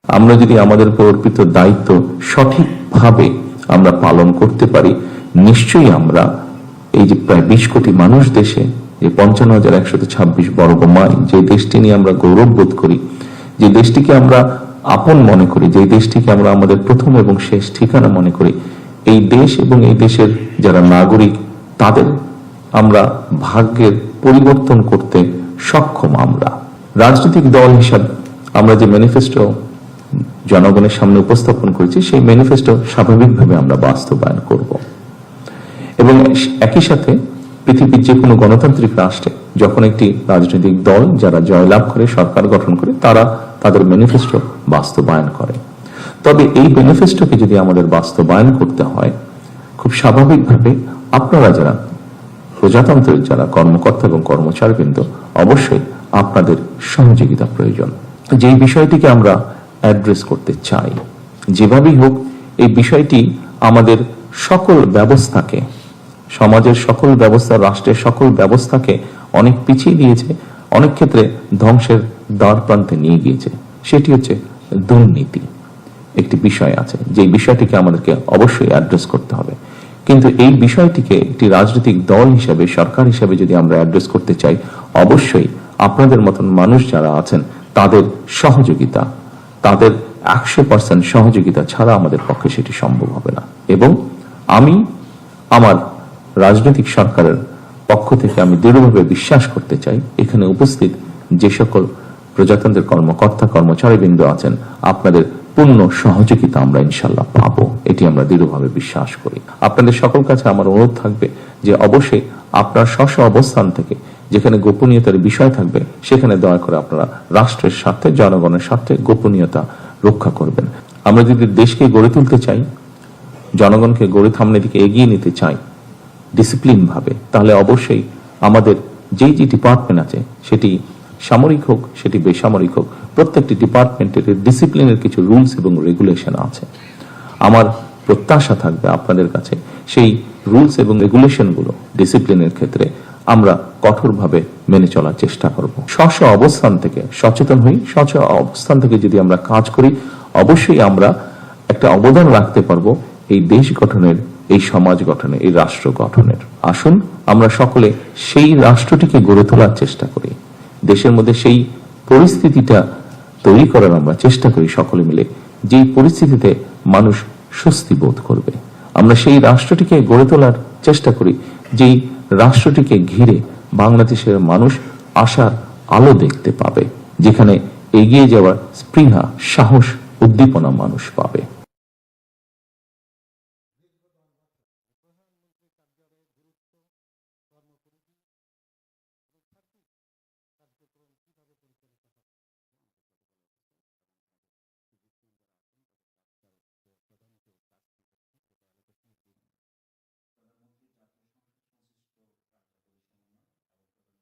আমরা যদি আমাদের অর্পিত দায়িত্ব সঠিকভাবে আমরা পালন করতে পারি, নিশ্চয়ই আমরা এই যে প্রায় 20 কোটি মানুষ দেশে, যে 55,126 বর্গ মাইল, যে দেশটি নিয়ে আমরা গৌরব বোধ করি, যে দেশটিকে আমরা আপন মনে করি, যে দেশটিকে আমরা আমাদের প্রথম এবং শেষ ঠিকানা মনে করি, এই দেশ এবং এই দেশের যারা নাগরিক, তাদের আমরা ভাগ্যের পরিবর্তন করতে সক্ষম। আমরা রাজনৈতিক দল হিসাবে আমরা যে ম্যানিফেস্টো জনগণের সামনে উপস্থাপন করেছি, সেই ম্যানিফেস্টো স্বাভাবিকভাবে আমরা বাস্তবায়ন করব এবং একই সাথে পৃথিবীর যে কোনো গণতান্ত্রিক রাষ্ট্রে যখন একটি রাজনৈতিক দল যারা জয়লাভ করে, সরকার গঠন করে, তারা তাদের ম্যানিফেস্টো বাস্তবায়ন করে। তবে এই ম্যানিফেস্টোকে যদি আমাদের বাস্তবায়ন করতে হয়, খুব স্বাভাবিকভাবে আপনারা যারা প্রজাতন্ত্রের যারা কর্মকর্তা এবং কর্মচারীবৃন্দ, অবশ্যই আপনাদের সহযোগিতা প্রয়োজন। যেই বিষয়টিকে আমরা অ্যাড্রেস করতে চাই, যেভাবেই হোক, এই বিষয়টি আমাদের সকল ব্যবস্থাকে, সমাজের সকল ব্যবস্থা, রাষ্ট্রের সকল ব্যবস্থাকে অনেক পিছিয়ে দিয়েছে, অনেক ক্ষেত্রে ধ্বংসের দ্বার প্রান্তে নিয়ে গিয়েছে। সেটি হচ্ছে দুর্নীতি। একটি বিষয় আছে, যে বিষয়টিকে আমাদেরকে অবশ্যই অ্যাড্রেস করতে হবে। কিন্তু এই বিষয়টিকে একটি রাজনৈতিক দল হিসেবে, সরকার হিসেবে যদি আমরা অ্যাড্রেস করতে চাই, অবশ্যই আপনাদের মতন মানুষ যারা আছেন তাদের সহযোগিতা, তাদের 100% সহযোগিতা ছাড়া আমাদের পক্ষে সেটি সম্ভব হবে না। এবং আমি আমার রাজনৈতিক সরকারের পক্ষ থেকে আমি দৃঢ়ভাবে বিশ্বাস করতে চাই, এখানে উপস্থিত যে সকল প্রজাতন্ত্রের কর্মকর্তা কর্মচারীবৃন্দ আছেন, আপনাদের পূর্ণ সহযোগিতা আমরা ইনশাল্লাহ পাবো, এটি আমরা দৃঢ়ভাবে বিশ্বাস করি। আপনাদের সকল কাছে আমার অনুরোধ থাকবে যে অবশ্যই আপনার স্ব অবস্থান থেকে যেখানে গোপনীয়তার বিষয় থাকবে, সেখানে দয়া করে আপনারা রাষ্ট্রের স্বার্থে, জনগণের স্বার্থে গোপনীয়তা রক্ষা করবেন। আমরা যদি দেশকে গড়ে তুলতে চাই, জনগণকে গড়ে সামনের দিকে এগিয়ে নিতে চাই ডিসিপ্লিন ভাবে, তাহলে অবশ্যই আমাদের যেই যে ডিপার্টমেন্ট আছে, সেটি সামরিক হোক, সেটি বেসামরিক হোক, প্রত্যেকটি ডিপার্টমেন্টের ডিসিপ্লিনের কিছু রুলস এবং রেগুলেশন আছে। আমার প্রত্যাশা থাকবে আপনাদের কাছে সেই রুলস এবং রেগুলেশনগুলো ডিসিপ্লিনের ক্ষেত্রে আমরা কঠোরভাবে মেনে চলার চেষ্টা করব। স্ব অবস্থান থেকে সচেতন হই, স্ব অবস্থান থেকে যদি আমরা কাজ করি, অবশ্যই আমরা একটা অবদান রাখতে পারবো এই দেশ গঠনের, এই সমাজ গঠনে, এই রাষ্ট্র গঠনের। আসুন আমরা সকলে সেই রাষ্ট্রটিকে গড়ে তোলার চেষ্টা করি, দেশের মধ্যে সেই পরিস্থিতিটা তৈরি করার আমরা চেষ্টা করি সকলে মিলে, যেই পরিস্থিতিতে মানুষ স্বস্তি বোধ করবে। আমরা সেই রাষ্ট্রটিকে গড়ে তোলার চেষ্টা করি, যেই রাষ্ট্রটিকে ঘিরে বাংলাদেশের মানুষ আশার আলো দেখতে পাবে, যেখানে এগিয়ে যাওয়ার স্পৃহা, সাহস, উদ্দীপনা মানুষ পাবে।